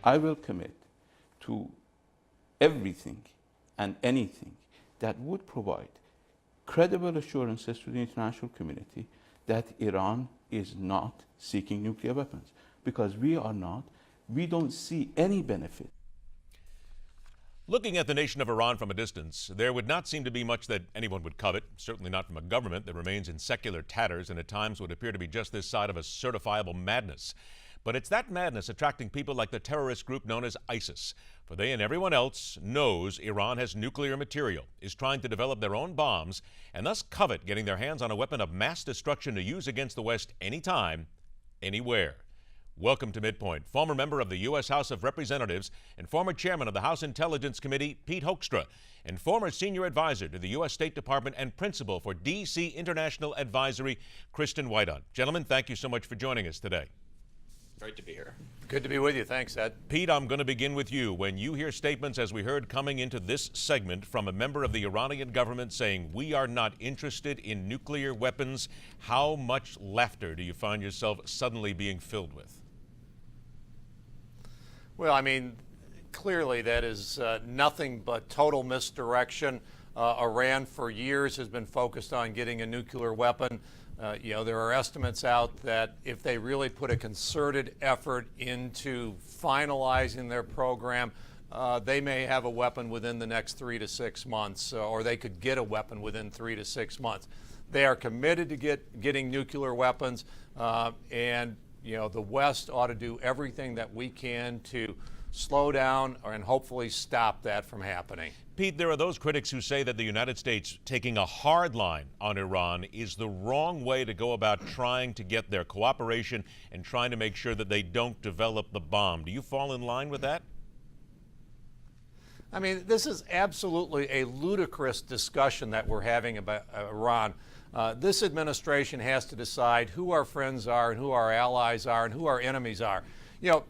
I will commit to everything and anything that would provide credible assurances to the international community that Iran is not seeking nuclear weapons, because we are not. We don't see any benefit. Looking at the nation of Iran from a distance, there would not seem to be much that anyone would covet, certainly not from a government that remains in secular tatters and at times would appear to be just this side of a certifiable madness. But it's that madness attracting people like the terrorist group known as ISIS. For they and everyone else knows Iran has nuclear material, is trying to develop their own bombs, and thus covet getting their hands on a weapon of mass destruction to use against the West anytime, anywhere. Welcome to Midpoint. Former member of the U.S. House of Representatives and former chairman of the House Intelligence Committee, Pete Hoekstra, and former senior advisor to the U.S. State Department and principal for D.C. International Advisory, Kristen Whiteon. Gentlemen, thank you so much for joining us today. Great to be here. Good to be with you. Thanks, Ed. Pete, I'm going to begin with you. When you hear statements, as we heard coming into this segment, from a member of the Iranian government saying we are not interested in nuclear weapons, how much laughter do you find yourself suddenly being filled with? Well, I mean, clearly that is nothing but total misdirection. Iran for years has been focused on getting a nuclear weapon. There are estimates out that if they really put a concerted effort into finalizing their program, they may have a weapon within the next 3 to 6 months, or they could get a weapon within 3 to 6 months. They are committed to getting nuclear weapons, and the West ought to do everything that we can to slow down and hopefully stop that from happening. Pete, there are those critics who say that the United States taking a hard line on Iran is the wrong way to go about trying to get their cooperation and trying to make sure that they don't develop the bomb. Do you fall in line with that? I mean, this is absolutely a ludicrous discussion that we're having about Iran. This administration has to decide who our friends are and who our allies are and who our enemies are.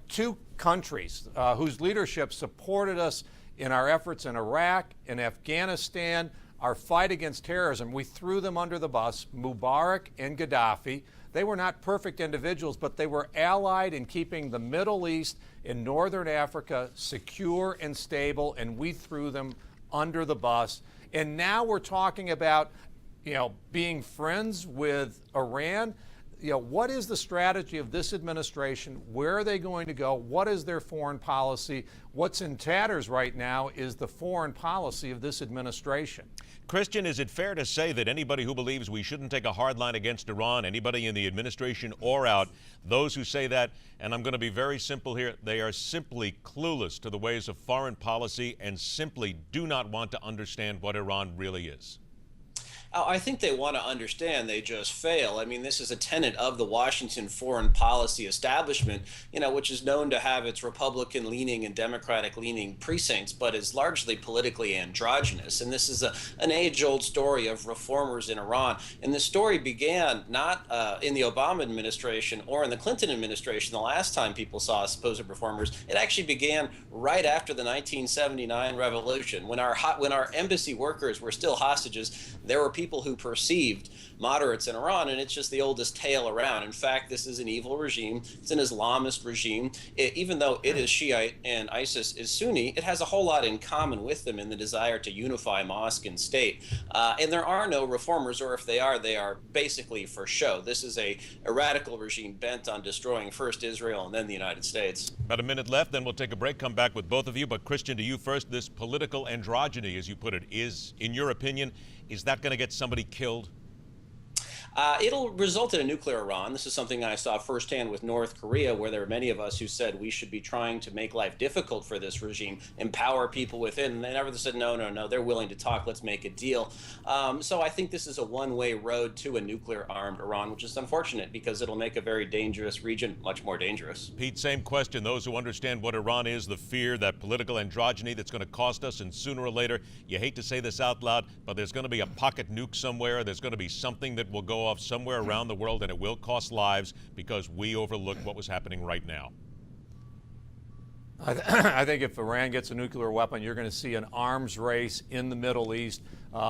Two countries whose leadership supported us in our efforts in Iraq and Afghanistan, our fight against terrorism. We threw them under the bus, Mubarak and Gaddafi. They were not perfect individuals, but they were allied in keeping the Middle East and Northern Africa secure and stable, and we threw them under the bus. And now we're talking about, being friends with Iran. What is the strategy of this administration? Where are they going to go? What is their foreign policy? What's in tatters right now is the foreign policy of this administration. Christian, is it fair to say that anybody who believes we shouldn't take a hard line against Iran, anybody in the administration or out, those who say that, and I'm going to be very simple here, they are simply clueless to the ways of foreign policy and simply do not want to understand what Iran really is? I think they want to understand, they just fail. I mean, this is a tenet of the Washington foreign policy establishment, which is known to have its Republican-leaning and Democratic-leaning precincts, but is largely politically androgynous. And this is an age-old story of reformers in Iran. And this story began not in the Obama administration or in the Clinton administration, the last time people saw supposed reformers. It actually began right after the 1979 revolution, when our embassy workers were still hostages. There were people who perceived moderates in Iran, and it's just the oldest tale around. In fact, this is an evil regime. It's an Islamist regime. Even though it is Shiite and ISIS is Sunni, it has a whole lot in common with them in the desire to unify mosque and state. And there are no reformers, or if they are basically for show. This is a radical regime bent on destroying first Israel and then the United States. About a minute left, then we'll take a break, come back with both of you. But Christian, to you first, this political androgyny, as you put it, is, in your opinion, is that going to get somebody killed? It'll result in a nuclear Iran. This is something I saw firsthand with North Korea, where there are many of us who said we should be trying to make life difficult for this regime, empower people within. And they never said, no, they're willing to talk. Let's make a deal. So I think this is a one-way road to a nuclear-armed Iran, which is unfortunate because it'll make a very dangerous region much more dangerous. Pete, same question. Those who understand what Iran is, the fear, that political androgyny that's going to cost us, and sooner or later, you hate to say this out loud, but there's going to be a pocket nuke somewhere. There's going to be something that will go off somewhere around the world, and it will cost lives because we overlooked what was happening right now. I think if Iran gets a nuclear weapon, you're going to see an arms race in the Middle East,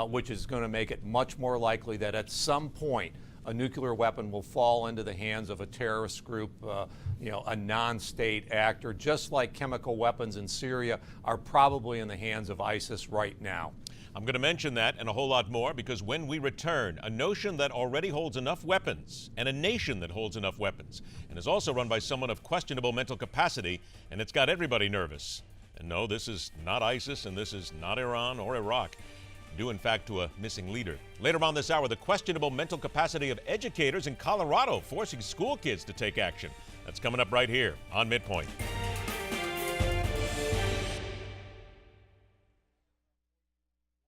which is going to make it much more likely that at some point a nuclear weapon will fall into the hands of a terrorist group, a non-state actor, just like chemical weapons in Syria are probably in the hands of ISIS right now. I'm going to mention that and a whole lot more because when we return, a notion that already holds enough weapons and a nation that holds enough weapons and is also run by someone of questionable mental capacity, and it's got everybody nervous. And no, this is not ISIS and this is not Iran or Iraq, due in fact to a missing leader. Later on this hour, the questionable mental capacity of educators in Colorado forcing school kids to take action. That's coming up right here on Midpoint.